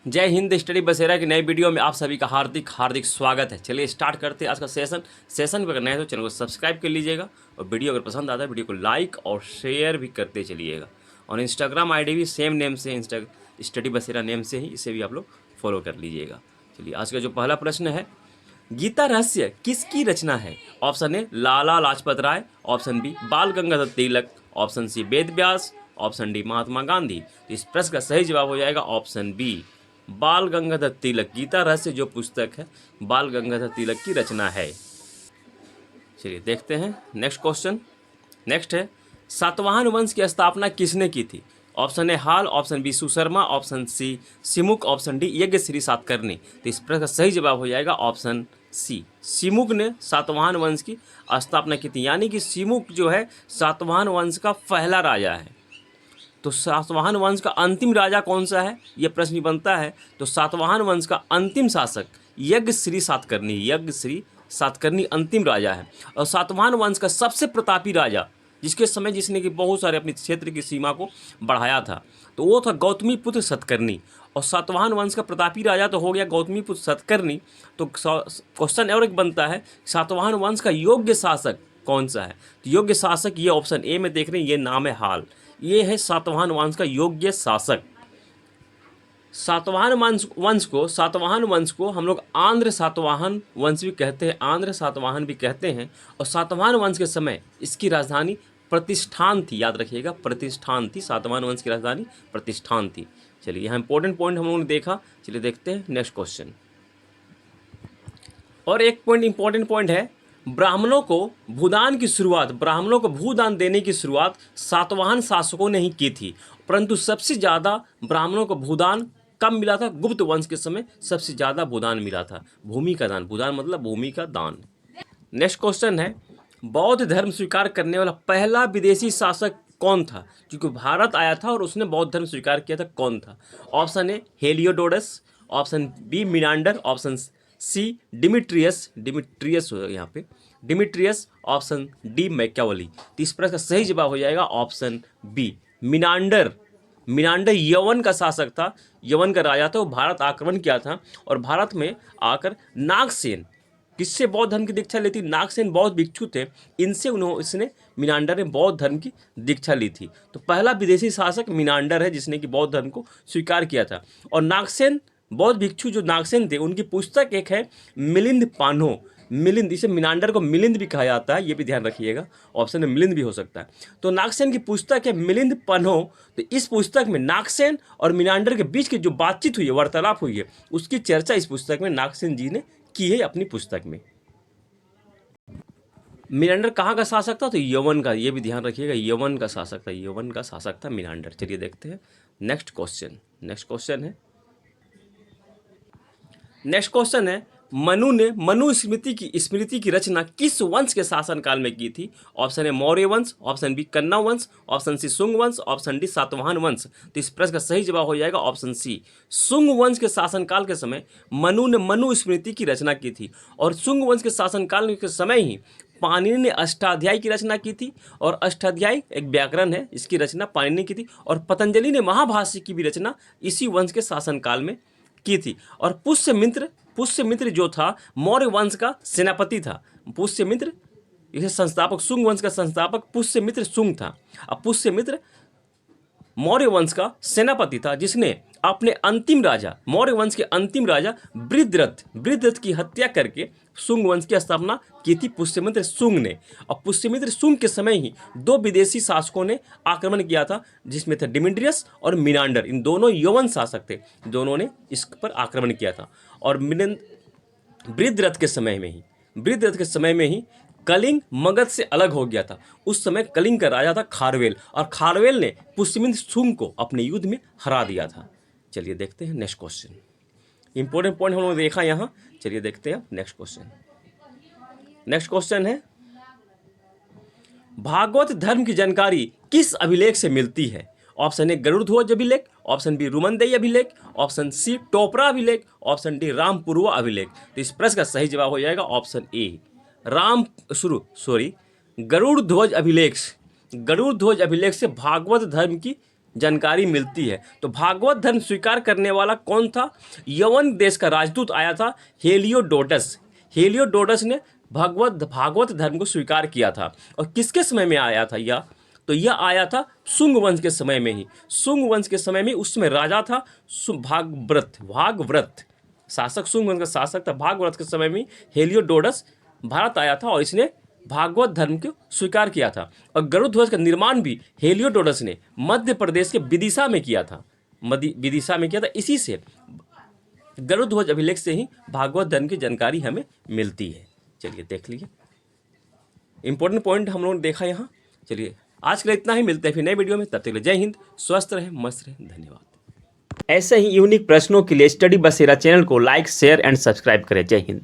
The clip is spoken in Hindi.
जय हिंद। स्टडी बसेरा की नई वीडियो में आप सभी का हार्दिक हार्दिक स्वागत है। चलिए स्टार्ट करते हैं आज का सेशन पर नए तो चैनल को सब्सक्राइब कर लीजिएगा और वीडियो अगर पसंद आता है वीडियो को लाइक और शेयर भी करते चलिएगा। और इंस्टाग्राम आईडी भी सेम नेम से स्टडी बसेरा नेम से ही, इसे भी आप लोग फॉलो कर लीजिएगा। चलिए आज का जो पहला प्रश्न है, गीता रहस्य किसकी रचना है? Option A Lala Lajpat Rai, option B Bal Gangadhar Tilak, option C Ved Vyas, option D Mahatma Gandhi. तो इस प्रश्न का सही जवाब हो जाएगा ऑप्शन बी बाल गंगाधर तिलक। गीता रहस्य जो पुस्तक है बाल गंगाधर तिलक की रचना है। चलिए देखते हैं नेक्स्ट क्वेश्चन। नेक्स्ट है, सातवाहन वंश की स्थापना किसने की थी? Option A Hala, option B Susharma, option C Simuk, option D Yajnashri Satakarni. तो इस प्रश्न का सही जवाब हो जाएगा ऑप्शन सी सिमुक ने सातवाहन वंश की स्थापना की थी। यानी कि सिमुक जो है सातवाहन वंश का पहला राजा है। तो सातवाहन वंश का अंतिम राजा कौन सा है, यह प्रश्न बनता है। तो सातवाहन वंश का अंतिम शासक यज्ञश्री सातकर्णी अंतिम राजा है। और सातवाहन वंश का सबसे प्रतापी राजा जिसके समय जिसने कि बहुत सारे अपने क्षेत्र की सीमा को बढ़ाया था, तो वो था गौतमीपुत्र सातकर्णी। और सातवाहन वंश का प्रतापी राजा तो हो गया गौतमीपुत्र सातकर्णी। तो क्वेश्चन और एक बनता है, सातवाहन वंश का योग्य शासक कौन सा है? तो योग्य शासक ये ऑप्शन ए में देख रहे हैं, ये नाम है हाल। ये है सातवाहन वंश का योग्य शासक। सातवाहन वंश को हम लोग आंध्र सातवाहन वंश भी कहते हैं, आंध्र सातवाहन भी कहते हैं। और सातवाहन वंश के समय इसकी राजधानी प्रतिष्ठान थी, याद रखिएगा प्रतिष्ठान थी। सातवाहन वंश की राजधानी प्रतिष्ठान थी। चलिए यहाँ इंपॉर्टेंट पॉइंट हम लोगों ने देखा। चलिए देखते हैं नेक्स्ट क्वेश्चन। और एक पॉइंट इंपॉर्टेंट पॉइंट है, ब्राह्मणों को भूदान देने की शुरुआत सातवाहन शासकों ने ही की थी। परंतु सबसे ज़्यादा ब्राह्मणों को भूदान कब मिला था? गुप्त वंश के समय सबसे ज़्यादा भूदान मिला था। भूमि का दान, भूदान मतलब भूमि का दान। नेक्स्ट क्वेश्चन है, बौद्ध धर्म स्वीकार करने वाला पहला विदेशी शासक कौन था? क्योंकि भारत आया था और उसने बौद्ध धर्म स्वीकार किया था, कौन था? Option A Heliodorus, option B Menander, option C Demetrius हो यहाँ पे डिमिट्रियस, ऑप्शन डी मैक्यावली। तो इस प्रश्न का सही जवाब हो जाएगा ऑप्शन बी मिनांडर। मिनांडर यवन का शासक था, यवन का राजा था। वो भारत आक्रमण किया था और भारत में आकर नागसेन, किससे बौद्ध धर्म की दीक्षा ली थी? नागसेन बौद्ध भिक्षु थे, इसने मिनांडर ने बौद्ध धर्म की दीक्षा ली थी। तो पहला विदेशी शासक मिनांडर है जिसने कि बौद्ध धर्म को स्वीकार किया था। और नागसेन बौद्ध भिक्षु जो नागसेन थे, उनकी पुस्तक एक है मिलिंद पान्हो। मिलिंद, इसे मिनांडर को मिलिंद भी कहा जाता है, ये भी ध्यान रखिएगा। ऑप्शन में मिलिंद भी हो सकता है। तो नागसेन की पुस्तक है मिलिंद पान्हो। तो इस पुस्तक में नागसेन और मिनांडर के बीच की जो बातचीत हुई है, वार्तालाप हुई है, उसकी चर्चा इस पुस्तक में नागसेन जी ने की है अपनी पुस्तक में। मिनांडर कहाँ का शासक था? तो यवन का, ये भी ध्यान रखिएगा, यवन का शासक था मिनांडर। चलिए देखते हैं नेक्स्ट क्वेश्चन है, मनुस्मृति की रचना किस वंश के शासनकाल में की थी? ऑप्शन ए मौर्य वंश, ऑप्शन बी कन्नौ वंश, ऑप्शन सी शुंग वंश, ऑप्शन डी सातवाहन वंश। तो इस प्रश्न का सही जवाब हो जाएगा ऑप्शन सी शुंग वंश के शासनकाल के समय मनु ने मनुस्मृति की रचना की थी। और शुंग वंश के शासनकाल के समय ही पाणिनि ने अष्टाध्यायी की रचना की थी। और अष्टाध्यायी एक व्याकरण है, इसकी रचना पाणिनि ने की थी। और पतंजलि ने महाभाष्य की भी रचना इसी वंश के शासनकाल में की थी। और पुष्यमित्र जो था मौर्य वंश का सेनापति था। पुष्यमित्र इसे संस्थापक, शुंग वंश का संस्थापक पुष्यमित्र शुंग था। अब पुष्यमित्र मौर्य वंश का सेनापति था जिसने अपने अंतिम राजा, मौर्य वंश के अंतिम राजा वृद्धरथ की हत्या करके शुंग वंश की स्थापना की थी पुष्यमित्र शुंग ने। और पुष्यमित्र शुंग के समय ही दो विदेशी शासकों ने आक्रमण किया था, जिसमें थे डिमिट्रियस और मिनांडर। इन दोनों यवन शासक थे, दोनों ने इस पर आक्रमण किया था। और वृद्धरथ के समय में ही कलिंग मगध से अलग हो गया था। उस समय कलिंग का राजा था खारवेल, और खारवेल ने पुष्यमित्र शुंग को अपने युद्ध में हरा दिया था। चलिए देखते हैं नेक्स्ट क्वेश्चन। इंपॉर्टेंट पॉइंट हम लोग देखा यहाँ। चलिए देखते हैं नेक्स्ट क्वेश्चन है, भागवत धर्म की जानकारी किस अभिलेख से मिलती है? ऑप्शन ए गरुड़ध्वज अभिलेख, ऑप्शन बी रुमनदेई अभिलेख, ऑप्शन सी टोपरा अभिलेख, ऑप्शन डी रामपुरवा अभिलेख। तो इस प्रश्न का सही जवाब हो जाएगा ऑप्शन ए गरुड़ध्वज अभिलेख से भागवत धर्म की जानकारी मिलती है। तो भागवत धर्म स्वीकार करने वाला कौन था? यवन देश का राजदूत आया था हेलियोडोटस। हेलियोडोटस ने भागवत धर्म को स्वीकार किया था। और किसके समय में आया था यह? तो यह आया था शुंग वंश के समय में ही। शुंग वंश के समय में उस समय राजा था भागव्रत शासक, शुंग वंश का शासक था। भागव्रत के समय में हेलियोडोटस भारत आया था और इसने भागवत धर्म को स्वीकार किया था। और गरुड़ ध्वज का निर्माण भी हेलियोडोटस ने मध्य प्रदेश के विदिशा में किया था। विदिशा में किया था। इसी से गरुड़ ध्वज अभिलेख से ही भागवत धर्म की जानकारी हमें मिलती है। चलिए देख लीजिए, इंपॉर्टेंट पॉइंट हम लोगों ने देखा यहाँ। चलिए आज के लिए इतना ही, मिलते हैं फिर नए वीडियो में। तब तक के लिए जय हिंद, स्वस्थ रहे, मस्त रहे, धन्यवाद। ऐसे ही यूनिक प्रश्नों के लिए स्टडी बसेरा चैनल को लाइक, शेयर एंड सब्सक्राइब करें। जय हिंद।